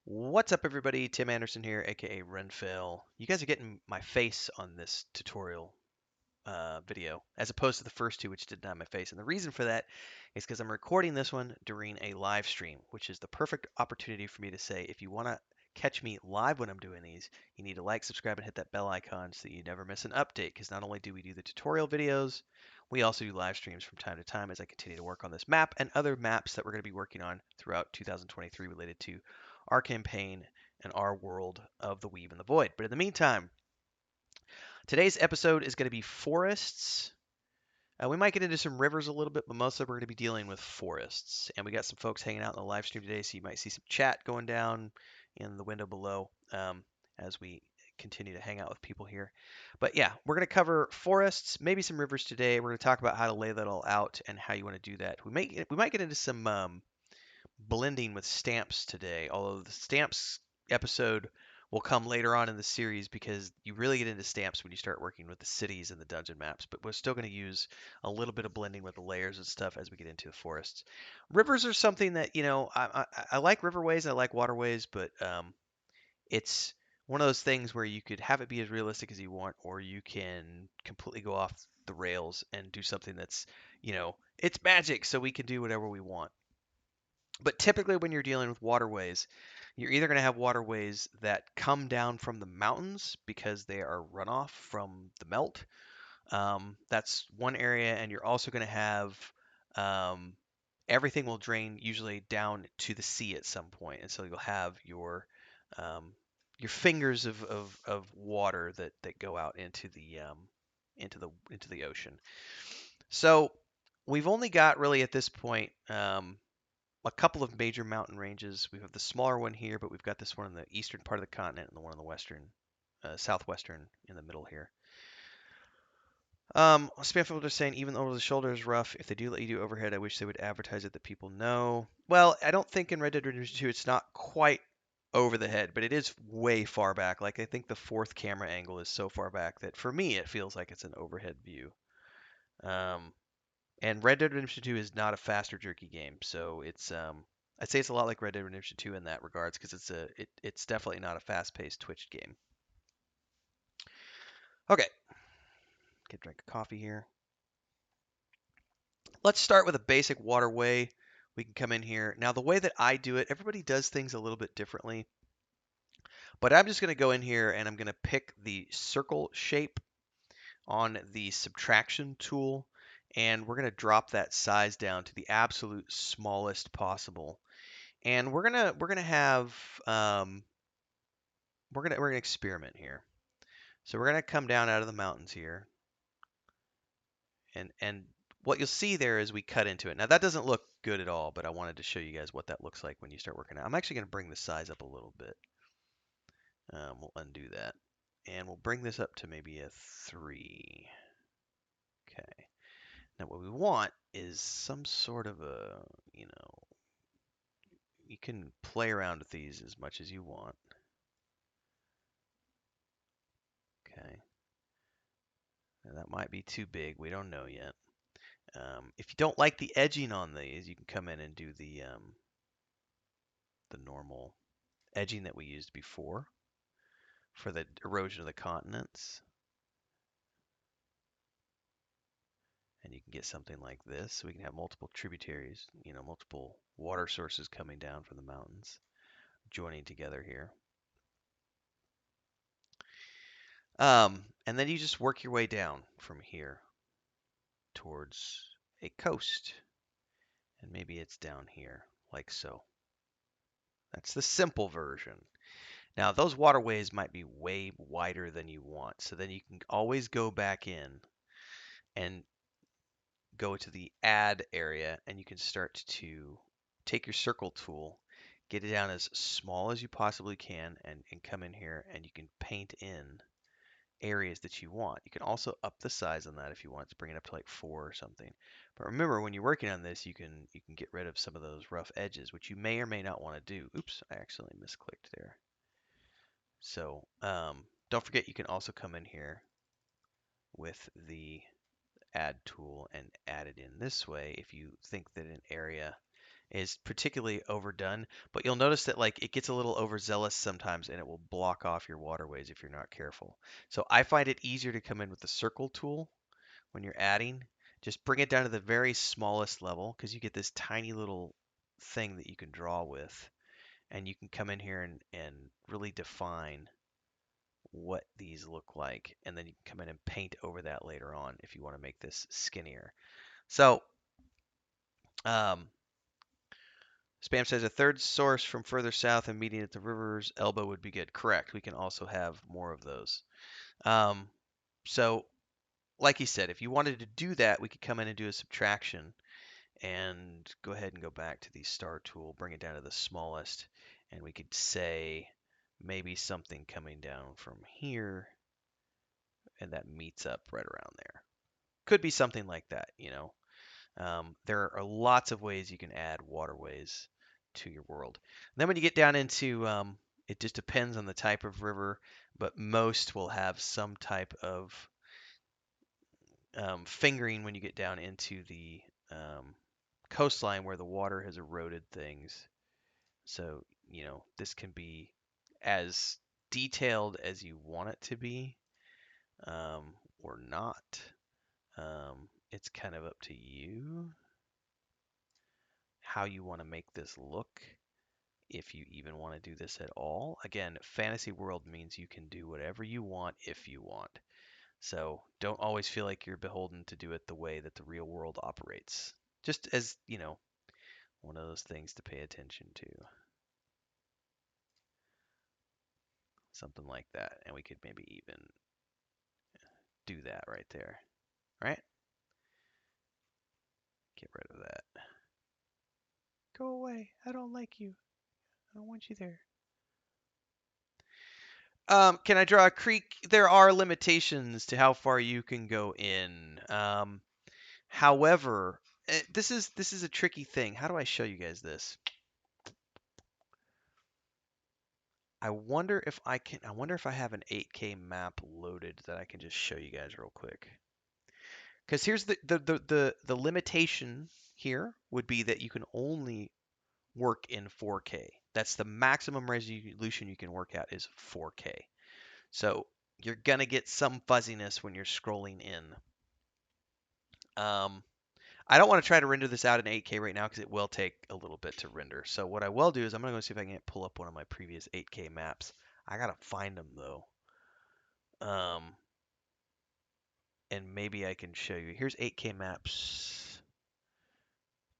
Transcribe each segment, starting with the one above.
What's up, everybody? Tim Anderson here, aka Renfill. You guys are getting my face on this tutorial video, as opposed to the first two, which didn't have my face. And the reason for that is because I'm recording this one during a live stream, which is the perfect opportunity for me to say, if you want to catch me live when I'm doing these, you need to like, subscribe, and hit that bell icon so that you never miss an update. Because not only do we do the tutorial videos, we also do live streams from time to time as I continue to work on this map and other maps that we're going to be working on throughout 2023 related to our campaign and our world of the Weave and the Void. But in the meantime, today's episode is going to be forests. We might get into some rivers a little bit, but mostly we're going to be dealing with forests. And we got some folks hanging out in the live stream today, so you might see some chat going down in the window below as we continue to hang out with people here. But yeah, we're going to cover forests, maybe some rivers today. We're going to talk about how to lay that all out and how you want to do that. We might get into some blending with stamps today, although the stamps episode will come later on in the series because you really get into stamps when you start working with the cities and the dungeon maps. But we're still going to use a little bit of blending with the layers and stuff as we get into the forests. Rivers are something that, I like riverways and I like waterways, but it's one of those things where you could have it be as realistic as you want, or you can completely go off the rails and do something that's, it's magic, so we can do whatever we want. But typically, when you're dealing with waterways, you're either going to have waterways that come down from the mountains because they are runoff from the melt. That's one area, and you're also going to have um, everything will drain usually down to the sea at some point, and so you'll have um, your fingers of water that go out into the ocean. So we've only got really at this point a couple of major mountain ranges. We have the smaller one here, but we've got this one in the eastern part of the continent and the one in the western, southwestern in the middle here. Spamfield is saying even over the shoulder is rough. If they do let you do overhead, I wish they would advertise it that people know. Well, I don't think in Red Dead Redemption 2 it's not quite over the head, but it is way far back. Like I think the fourth camera angle is so far back that for me it feels like it's an overhead view. Um, And Red Dead Redemption 2 is not a fast or jerky game, so I'd say it's a lot like Red Dead Redemption 2 in that regards because it's definitely not a fast-paced twitched game. Okay, get a drink of coffee here. Let's start with a basic waterway. We can come in here. Now the way that I do it, everybody does things a little bit differently, but I'm just going to go in here and I'm going to pick the circle shape on the subtraction tool, and we're going to drop that size down to the absolute smallest possible. And we're gonna have we're gonna experiment here. So we're gonna come down out of the mountains here, and what you'll see there is we cut into it. Now that doesn't look good at all, but I wanted to show you guys what that looks like when you start working out. I'm actually gonna bring the size up a little bit. We'll undo that, and we'll bring this up to maybe a 3. Okay. Now what we want is some sort of a, you can play around with these as much as you want. Okay. Now that might be too big. We don't know yet. If you don't like the edging on these, you can come in and do the normal edging that we used before for the erosion of the continents. And you can get something like this. So we can have multiple tributaries, multiple water sources coming down from the mountains, joining together here. And then you just work your way down from here towards a coast. And maybe it's down here, like so. That's the simple version. Now, those waterways might be way wider than you want, so then you can always go back in and go to the add area, and you can start to take your circle tool, get it down as small as you possibly can, and come in here and you can paint in areas that you want. You can also up the size on that if you want to bring it up to like 4 or something. But remember, when you're working on this, you can get rid of some of those rough edges, which you may or may not want to do. Oops, I accidentally misclicked there. So don't forget you can also come in here with the add tool and add it in this way if you think that an area is particularly overdone, but you'll notice that like it gets a little overzealous sometimes and it will block off your waterways if you're not careful. So I find it easier to come in with the circle tool when you're adding. Just bring it down to the very smallest level because you get this tiny little thing that you can draw with, and you can come in here and really define what these look like, and then you can come in and paint over that later on if you want to make this skinnier. So, um, Spam says a third source from further south and meeting at the river's elbow would be good. Correct. We can also have more of those. Um, so, like he said, if you wanted to do that, we could come in and do a subtraction and go ahead and go back to the star tool, bring it down to the smallest, and we could say maybe something coming down from here and that meets up right around there. Could be something like that, you know. There are lots of ways you can add waterways to your world. And then when you get down into, it just depends on the type of river, but most will have some type of fingering when you get down into the coastline where the water has eroded things. So, you know, this can be as detailed as you want it to be, or not. It's kind of up to you how you want to make this look, if you even want to do this at all. Again, fantasy world means you can do whatever you want if you want. So don't always feel like you're beholden to do it the way that the real world operates. Just as, you know, one of those things to pay attention to. Something like that. And we could maybe even do that right there. Right? Get rid of that. Go away. I don't like you. I don't want you there. Can I draw a creek? There are limitations to how far you can go in. However, this is a tricky thing. How do I show you guys this? I wonder if I have an 8K map loaded that I can just show you guys real quick. Because here's the limitation here would be that you can only work in 4K. That's the maximum resolution you can work at is 4K. So you're gonna get some fuzziness when you're scrolling in. Um, I don't want to try to render this out in 8K right now because it will take a little bit to render. So what I will do is I'm gonna go see if I can pull up one of my previous 8K maps. I gotta find them though. Um, and maybe I can show you. Here's 8K maps.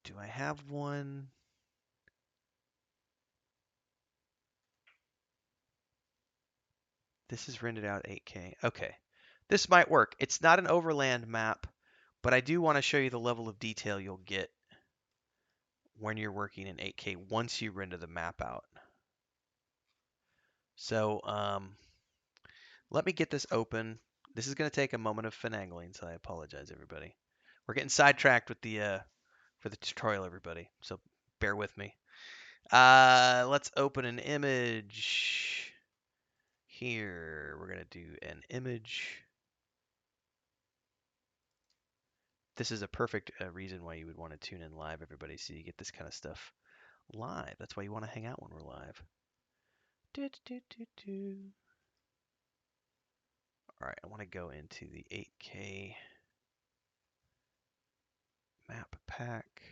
Do I have one? This is rendered out 8K. Okay. This might work. It's not an overland map, but I do want to show you the level of detail you'll get when you're working in 8K once you render the map out. So let me get this open. This is going to take a moment of finagling, so I apologize, everybody. We're getting sidetracked with the for the tutorial, everybody. So bear with me. Let's open an image. Here, we're going to do an image. This is a perfect reason why you would want to tune in live, everybody, so you get this kind of stuff live. That's why you want to hang out when we're live. Do, do, do, do. All right, I want to go into the 8K map pack.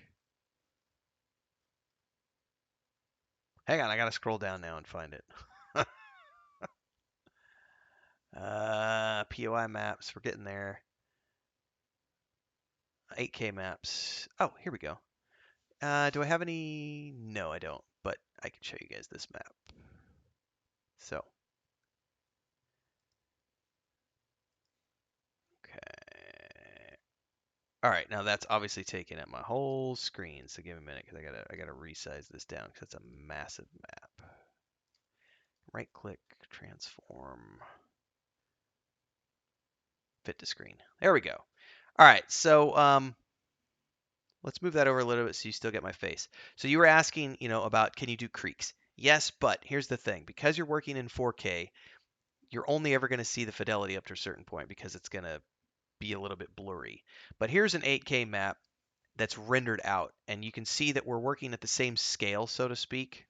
Hang on, I got to scroll down now and find it. POI maps, we're getting there. 8K maps. Oh, here we go. Do I have any? No, I don't, but I can show you guys this map. So, okay. All right, now that's obviously taking up my whole screen. So give me a minute because I gotta resize this down because it's a massive map. Right click, transform, fit to screen. There we go. All right, so let's move that over a little bit so you still get my face. So you were asking, you know, about can you do creeks? Yes, but here's the thing: because you're working in 4K, you're only ever going to see the fidelity up to a certain point because it's going to be a little bit blurry. But here's an 8K map that's rendered out. And you can see that we're working at the same scale, so to speak.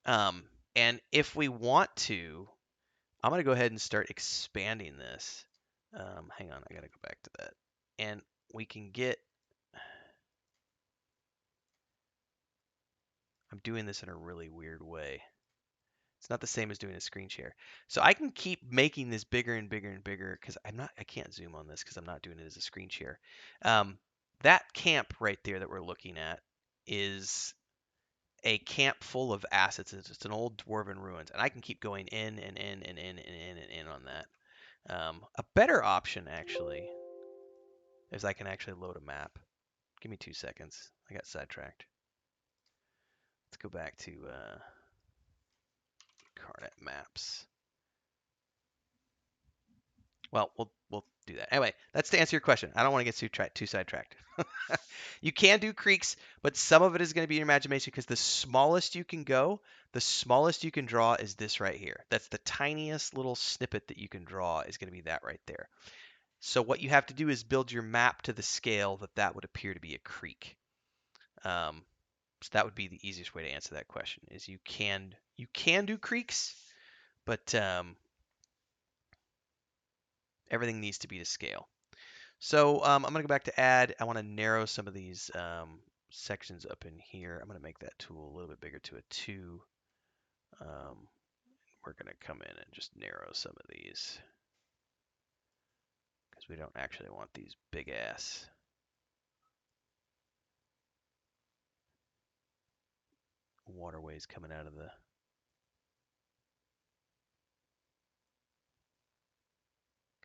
Um, and if we want to, I'm going to go ahead and start expanding this. Hang on, I got to go back to that. And we can get, I'm doing this in a really weird way. It's not the same as doing a screen share. So I can keep making this bigger and bigger and bigger because I can't zoom on this because I'm not doing it as a screen share. That camp right there that we're looking at is a camp full of assets. It's just an old dwarven ruins, and I can keep going in and in and in and in and in on that. A better option actually is I can actually load a map. Give me 2 seconds. I got sidetracked. Let's go back to Inkarnate maps. Well, we'll do that. Anyway, that's to answer your question. I don't want to get too sidetracked. You can do creeks, but some of it is going to be your imagination because the smallest you can go, the smallest you can draw is this right here. That's the tiniest little snippet that you can draw is going to be that right there. So what you have to do is build your map to the scale that that would appear to be a creek. So that would be the easiest way to answer that question. Is you can do creeks, but everything needs to be to scale. So I'm going to go back to add. I want to narrow some of these sections up in here. I'm going to make that tool a little bit bigger to a 2. We're going to come in and just narrow some of these because we don't actually want these big ass waterways coming out of the...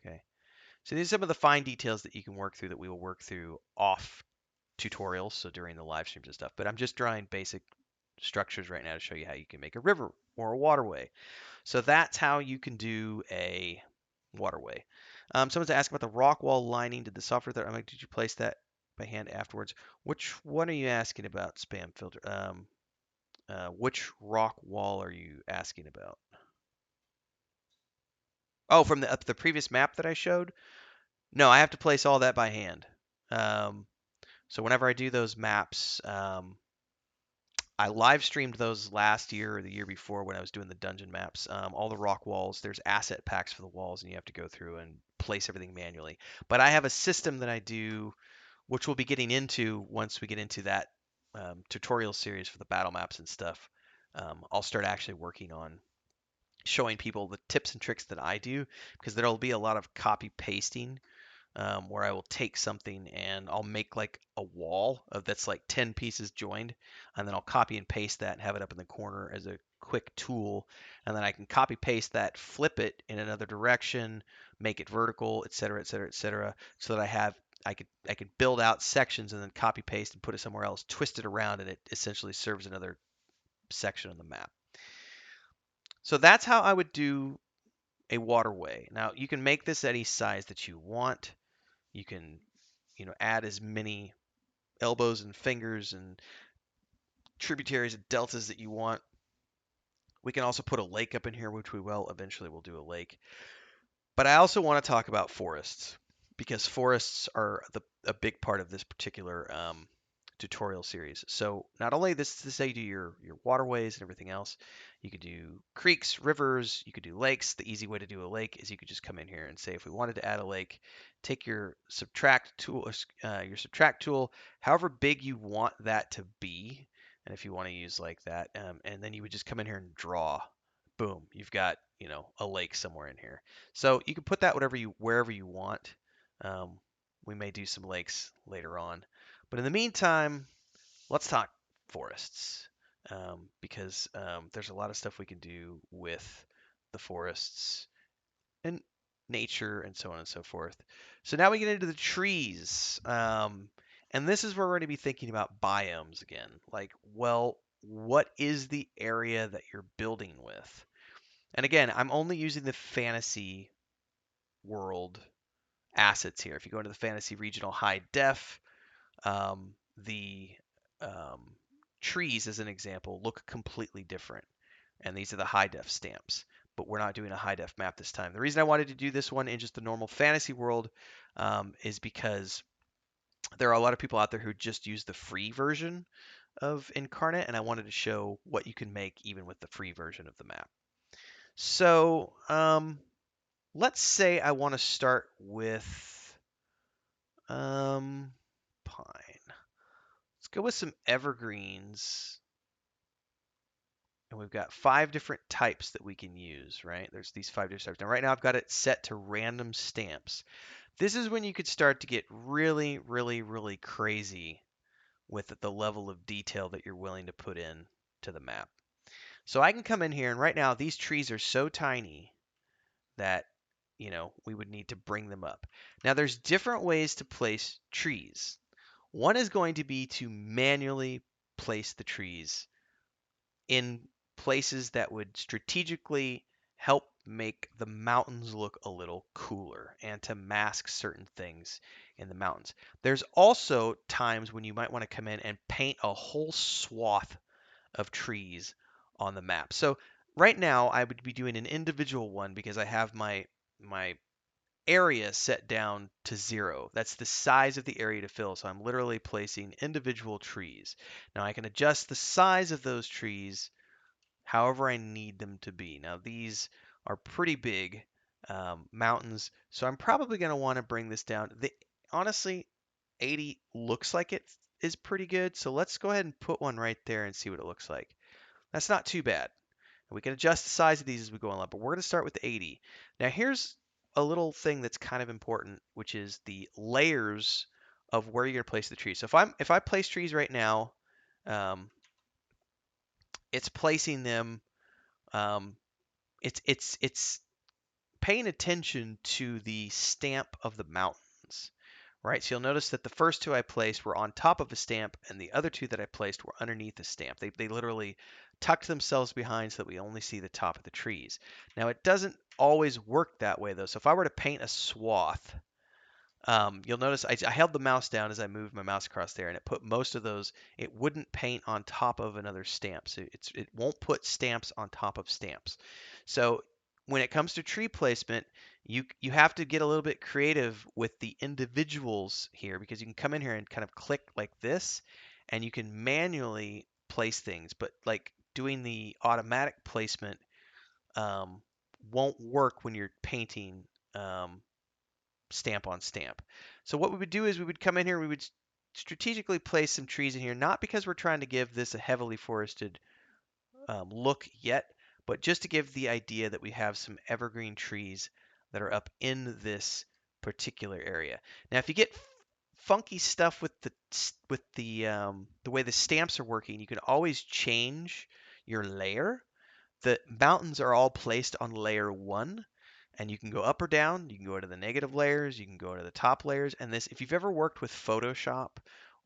Okay. So these are some of the fine details that you can work through that we will work through off tutorials, so during the live streams and stuff. But I'm just drawing basic structures right now to show you how you can make a river or a waterway. So that's how you can do a waterway. Someone's asking about the rock wall lining. Did the software that did you place that by hand afterwards? Which one are you asking about, spam filter? Which rock wall are you asking about? Oh, from the previous map that I showed? No, I have to place all that by hand. So whenever I do those maps, I live streamed those last year or the year before when I was doing the dungeon maps. All the rock walls, there's asset packs for the walls, and you have to go through and place everything manually. But I have a system that I do, which we'll be getting into once we get into that tutorial series for the battle maps and stuff. I'll start actually working on showing people the tips and tricks that I do because there'll be a lot of copy pasting where I will take something and I'll make like a wall of that's like 10 pieces joined, and then I'll copy and paste that and have it up in the corner as a quick tool, and then I can copy paste that, flip it in another direction, make it vertical, etc., etc., etc., so that I could build out sections and then copy paste and put it somewhere else, twist it around, and it essentially serves another section on the map. So that's how I would do a waterway. Now you can make this any size that you want. You can, add as many elbows and fingers and tributaries and deltas that you want. We can also put a lake up in here, which we will eventually will do a lake. But I also want to talk about forests because forests are a big part of this particular tutorial series. So not only this is how you do your waterways and everything else, you could do creeks, rivers, you could do lakes. The easy way to do a lake is you could just come in here and say if we wanted to add a lake, take your subtract tool, however big you want that to be, and if you want to use like that, and then you would just come in here and draw. Boom, you've got a lake somewhere in here. So you can put that wherever you want. We may do some lakes later on. But in the meantime, let's talk forests because there's a lot of stuff we can do with the forests and nature and so on and so forth. So now we get into the trees. And this is where we're going to be thinking about biomes again. Like, well, what is the area that you're building with? And again, I'm only using the fantasy world assets here. If you go into the fantasy regional high def, the trees, as an example, look completely different. And these are the high def stamps. But we're not doing a high def map this time. The reason I wanted to do this one in just the normal fantasy world is because there are a lot of people out there who just use the free version of Inkarnate, and I wanted to show what you can make even with the free version of the map. So let's say I want to start with pine. Let's go with some evergreens. And we've got 5 different types that we can use, right? There's these 5 different types. Now, right now I've got it set to random stamps. This is when you could start to get really, really, really crazy with the level of detail that you're willing to put in to the map. So I can come in here, and right now these trees are so tiny that, we would need to bring them up. Now there's different ways to place trees. One is going to be to manually place the trees in places that would strategically help make the mountains look a little cooler and to mask certain things in the mountains. There's also times when you might want to come in and paint a whole swath of trees on the map. So right now I would be doing an individual one because I have my area set down to 0. That's the size of the area to fill. So I'm literally placing individual trees. Now I can adjust the size of those trees however I need them to be. Now these are pretty big mountains, so I'm probably going to want to bring this down. Honestly, 80 looks like it is pretty good, so let's go ahead and put one right there and see what it looks like. That's not too bad. We can adjust the size of these as we go along, but we're going to start with 80. Now here's a little thing that's kind of important, which is the layers of where you're going to place the trees. So if I place trees right now, um, it's placing them. Um, it's paying attention to the stamp of the mountains, right? So you'll notice that the first 2 I placed were on top of a stamp, and the other 2 that I placed were underneath a stamp. They literally tucked themselves behind so that we only see the top of the trees. Now it doesn't always work that way though. So if I were to paint a swath, you'll notice I held the mouse down as I moved my mouse across there, and it put most of those. It wouldn't paint on top of another stamp, so it won't put stamps on top of stamps. So when it comes to tree placement, you have to get a little bit creative with the individuals here because you can come in here and kind of click like this, and you can manually place things, but like doing the automatic placement um, won't work when you're painting. Stamp on stamp. So what we would do is we would come in here, we would strategically place some trees in here, not because we're trying to give this a heavily forested look yet, but just to give the idea that we have some evergreen trees that are up in this particular area. Now, if you get funky stuff with the way the stamps are working, you can always change your layer. The mountains are all placed on layer 1, and you can go up or down. You can go to the negative layers, you can go to the top layers, and this, if you've ever worked with Photoshop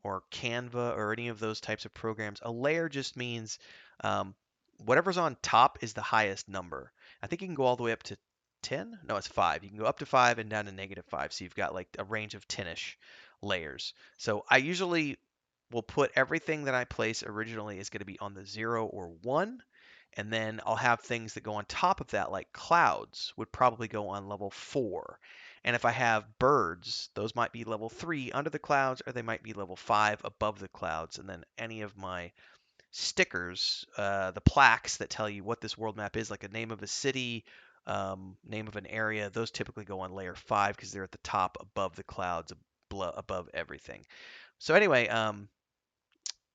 or Canva or any of those types of programs, a layer just means um, whatever's on top is the highest number. I think you can go all the way up to 10. No, it's 5. You can go up to 5 and down to -5. So you've got like a range of 10ish layers. So I usually will put everything that I place originally is going to be on the 0 or 1, and then I'll have things that go on top of that, like clouds would probably go on level 4. And if I have birds, those might be level 3 under the clouds, or they might be level 5 above the clouds. And then any of my stickers, the plaques that tell you what this world map is, like a name of a city, name of an area, those typically go on layer 5 because they're at the top above the clouds, above everything. So anyway,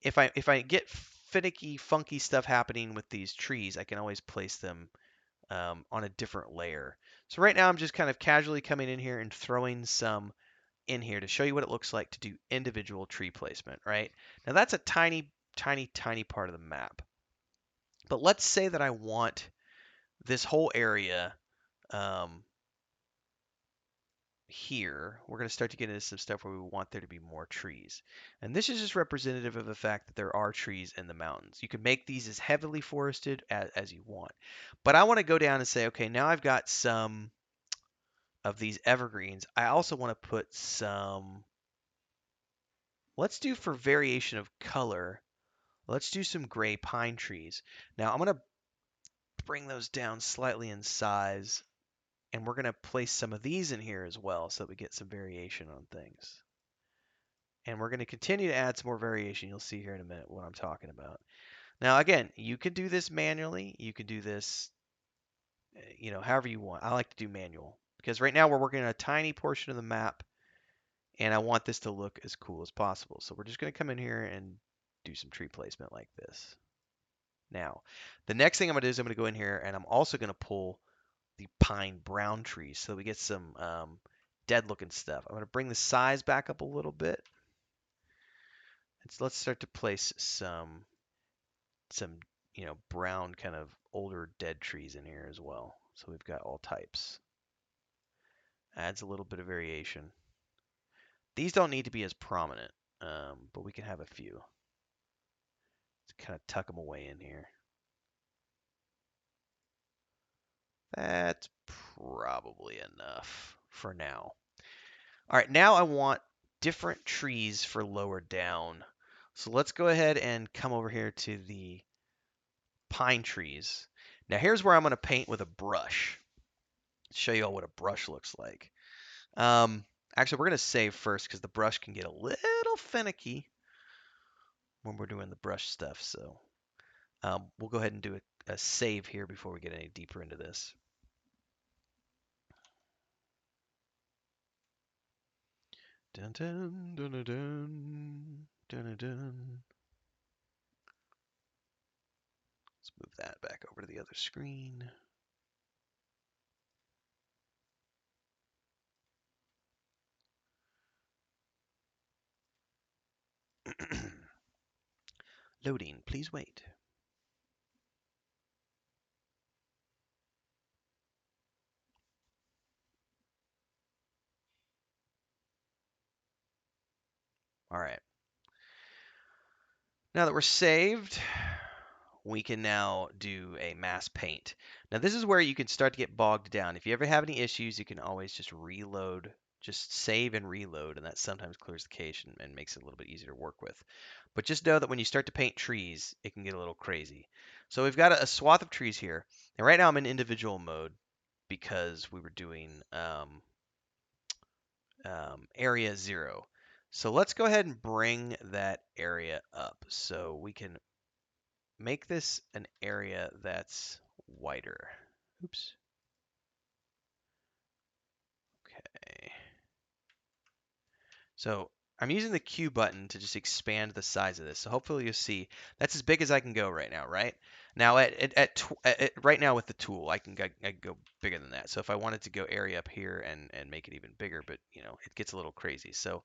if I get finicky, funky stuff happening with these trees, I can always place them on a different layer. So right now I'm just kind of casually coming in here and throwing some in here to show you what it looks like to do individual tree placement, right? Now that's a tiny, tiny, tiny part of the map. But let's say that I want this whole area um, here, we're going to start to get into some stuff where we want there to be more trees. And this is just representative of the fact that there are trees in the mountains. You can make these as heavily forested as you want. But I want to go down and say, okay, now I've got some of these evergreens. I also want to put some, let's do for variation of color, let's do some gray pine trees. Now I'm going to bring those down slightly in size, and we're going to place some of these in here as well so that we get some variation on things. And we're going to continue to add some more variation. You'll see here in a minute what I'm talking about. Now, again, you can do this manually. You can do this, however you want. I like to do manual because right now we're working on a tiny portion of the map, and I want this to look as cool as possible. So we're just going to come in here and do some tree placement like this. Now, the next thing I'm going to do is I'm going to go in here and I'm also going to pull the pine brown trees so that we get some dead looking stuff. I'm going to bring the size back up a little bit. And so let's start to place some brown kind of older dead trees in here as well. So we've got all types. Adds a little bit of variation. These don't need to be as prominent, but we can have a few. Let's kind of tuck them away in here. That's probably enough for now. All right, now I want different trees for lower down. So let's go ahead and come over here to the pine trees. Now here's where I'm going to paint with a brush. Show you all what a brush looks like. Actually, we're going to save first because the brush can get a little finicky when we're doing the brush stuff. So we'll go ahead and do a save here before we get any deeper into this. Dun dun dun dun dun dun dun. Let's move that back over to the other screen. Loading, please wait. All right. Now that we're saved, we can now do a mass paint. Now this is where you can start to get bogged down. If you ever have any issues, you can always just reload, just save and reload, and that sometimes clears the cache and makes it a little bit easier to work with. But just know that when you start to paint trees, it can get a little crazy. So we've got a swath of trees here, and right now I'm in individual mode because we were doing area 0. So let's go ahead and bring that area up so we can make this an area that's wider. Oops. Okay. So I'm using the Q button to just expand the size of this. So hopefully you'll see that's as big as I can go right now, right? Now right now with the tool, I can go bigger than that. So if I wanted to go area up here and make it even bigger, but it gets a little crazy. So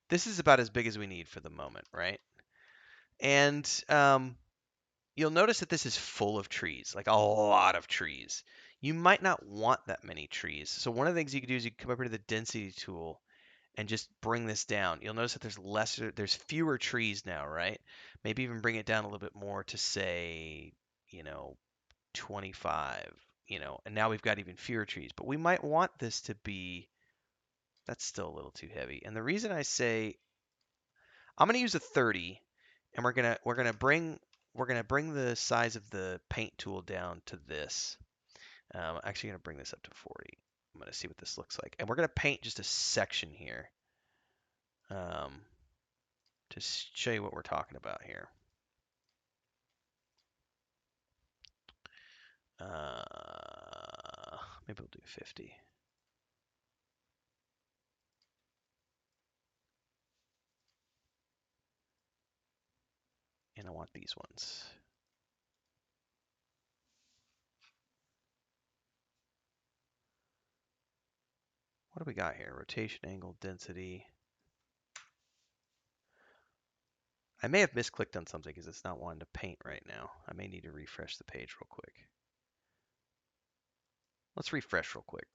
this is about as big as we need for the moment, right? And you'll notice that this is full of trees, like a lot of trees. You might not want that many trees. So one of the things you can do is you can come over to the density tool and just bring this down. You'll notice that there's fewer trees now, right? Maybe even bring it down a little bit more to say, 25, and now we've got even fewer trees. But we might want this to be, that's still a little too heavy. And the reason I say I'm going to use a 30, and we're gonna bring the size of the paint tool down to this. I'm actually gonna bring this up to 40. I'm gonna see what this looks like, and we're gonna paint just a section here um, to show you what we're talking about here. Maybe we'll do 50. And I want these ones. What do we got here? Rotation angle, density. I may have misclicked on something because it's not wanting to paint right now. I may need to refresh the page real quick. Let's refresh real quick.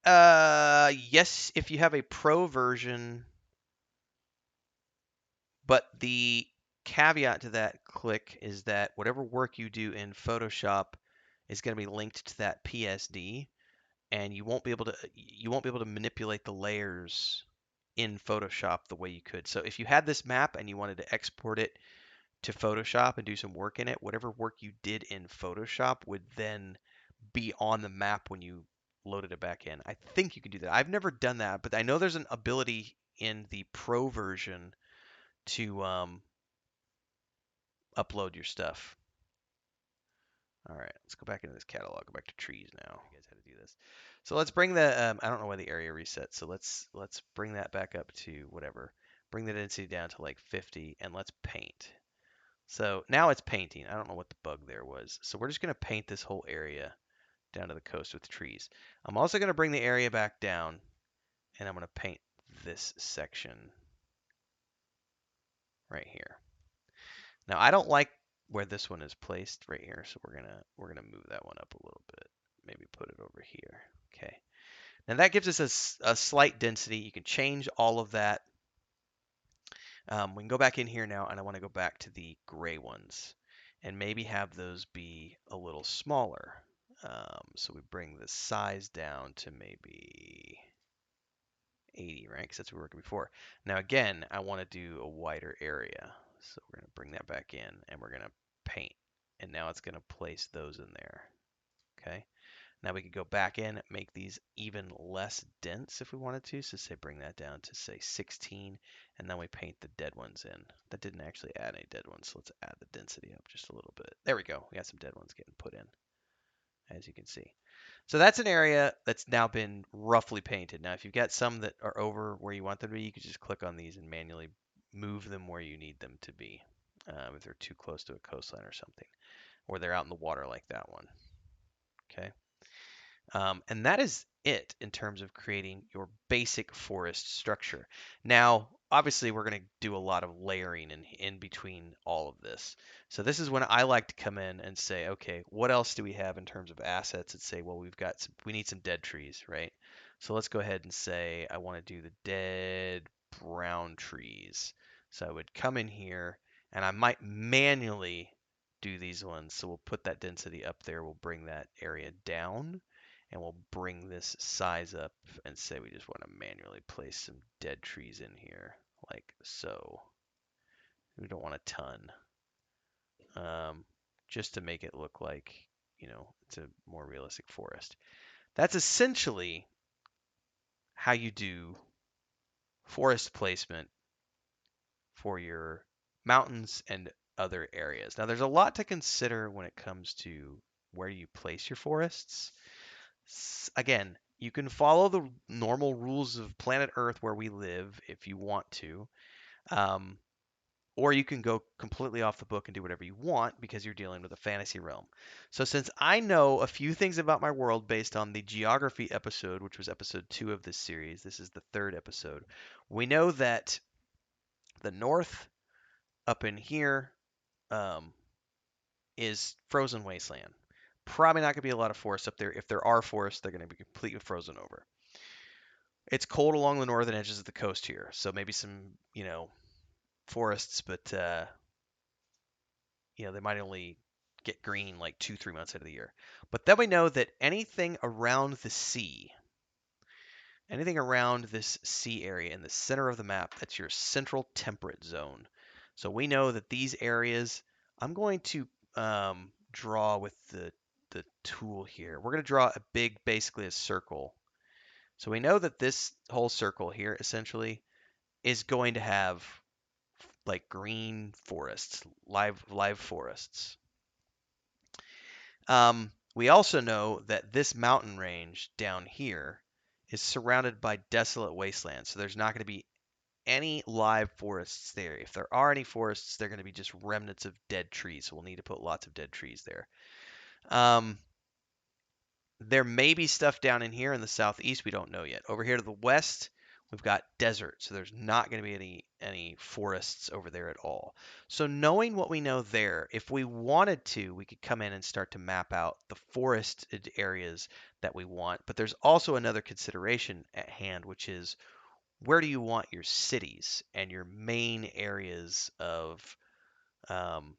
Yes, if you have a pro version, but the caveat to that click is that whatever work you do in Photoshop is going to be linked to that PSD, and you won't be able to manipulate the layers in Photoshop the way you could. So if you had this map and you wanted to export it to Photoshop and do some work in it, whatever work you did in Photoshop would then be on the map when you loaded it back in. I think you can do that. I've never done that, but I know there's an ability in the Pro version to upload your stuff. All right, let's go back into this catalog. Go back to trees now. You guys how to do this. So let's bring the I don't know why the area reset. So let's bring that back up to whatever. Bring the density down to like 50, and let's paint. So now it's painting. I don't know what the bug there was. So we're just gonna paint this whole area down to the coast with trees. I'm also gonna bring the area back down, and I'm gonna paint this section right here. Now I don't like where this one is placed right here, so we're gonna move that one up a little bit. Maybe put it over here. Okay. Now that gives us a slight density. You can change all of that. We can go back in here now, and I want to go back to the gray ones, and maybe have those be a little smaller. So we bring the size down to maybe 80, right? Because that's what we were working before. Now again, I want to do a wider area. So we're going to bring that back in, and we're going to paint. And now it's going to place those in there. Okay. Now we could go back in, make these even less dense if we wanted to. So say bring that down to say 16, and then we paint the dead ones in. That didn't actually add any dead ones, so let's add the density up just a little bit. There we go. We got some dead ones getting put in, as you can see. So that's an area that's now been roughly painted. Now, if you've got some that are over where you want them to be, you can just click on these and manually move them where you need them to be. If they're too close to a coastline or something, or they're out in the water like that one. Okay. And that is it in terms of creating your basic forest structure. Now, obviously, we're going to do a lot of layering in between all of this. So this is when I like to come in and say, okay, what else do we have in terms of assets? And say, well, we need some dead trees, right? So let's go ahead and say I want to do the dead brown trees. So I would come in here, and I might manually do these ones. So we'll put that density up there. We'll bring that area down, and we'll bring this size up and say we just want to manually place some dead trees in here like so. We don't want a ton, just to make it look like, it's a more realistic forest. That's essentially how you do forest placement for your mountains and other areas. Now there's a lot to consider when it comes to where you place your forests. Again, you can follow the normal rules of planet Earth where we live if you want to, um, or you can go completely off the book and do whatever you want because you're dealing with a fantasy realm. So, since I know a few things about my world based on the geography episode, which was episode 2 of this series, this is the third episode, we know that the north up in here um, is frozen wasteland. Probably not going to be a lot of forests up there. If there are forests, they're going to be completely frozen over. It's cold along the northern edges of the coast here, so maybe some, forests, but they might only get green like 2, 3 months out of the year. But then we know that anything around the sea, anything around this sea area in the center of the map, that's your central temperate zone. So we know that these areas, I'm going to draw with the tool here. We're going to draw a big, basically a circle. So we know that this whole circle here essentially is going to have like green forests, live forests. We also know that this mountain range down here is surrounded by desolate wastelands, so there's not going to be any live forests there. If there are any forests, they're going to be just remnants of dead trees, so we'll need to put lots of dead trees there. There may be stuff down in here in the southeast we don't know yet. Over here to the west, we've got desert, so there's not going to be any forests over there at all. So knowing what we know there, if we wanted to, we could come in and start to map out the forested areas that we want. But there's also another consideration at hand, which is where do you want your cities and your main areas of um,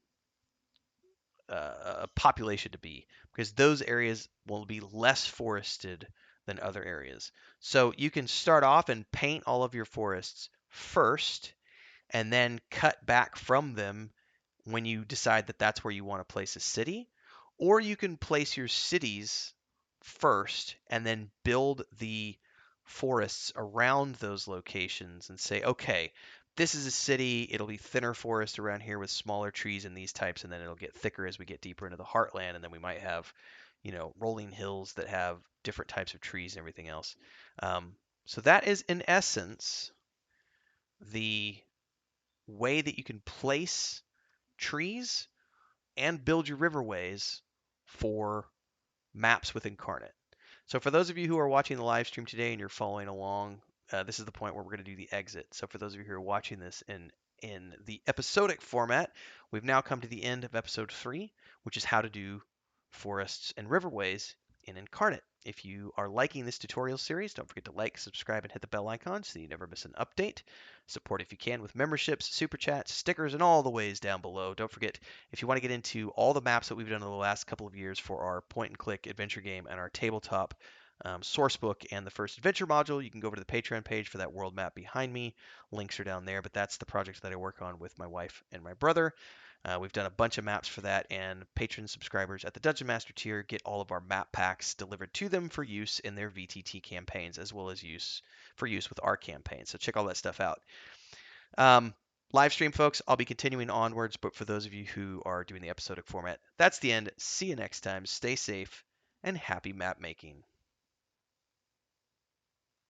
a population to be, because those areas will be less forested than other areas. So you can start off and paint all of your forests first and then cut back from them when you decide that that's where you want to place a city, or you can place your cities first and then build the forests around those locations and say, okay, this is a city. It'll be thinner forest around here with smaller trees and these types, and then it'll get thicker as we get deeper into the heartland, and then we might have, rolling hills that have different types of trees and everything else. So that is in essence the way that you can place trees and build your riverways for maps with Inkarnate. So for those of you who are watching the live stream today and you're following along, this is the point where we're going to do the exit. So for those of you who are watching this in the episodic format, we've now come to the end of episode 3, which is how to do forests and riverways in Inkarnate. If you are liking this tutorial series, don't forget to like, subscribe, and hit the bell icon so that you never miss an update. Support if you can with memberships, super chats, stickers, and all the ways down below. Don't forget, if you want to get into all the maps that we've done in the last couple of years for our point-and-click adventure game and our tabletop sourcebook and the first adventure module, you can go over to the Patreon page for that world map behind me. Links are down there, but that's the project that I work on with my wife and my brother. We've done a bunch of maps for that, and patron subscribers at the Dungeon Master tier get all of our map packs delivered to them for use in their VTT campaigns, as well as use with our campaign. So check all that stuff out. Um, Live stream, folks, I'll be continuing onwards, but for those of you who are doing the episodic format, that's the end. See you next time. Stay safe and happy map making.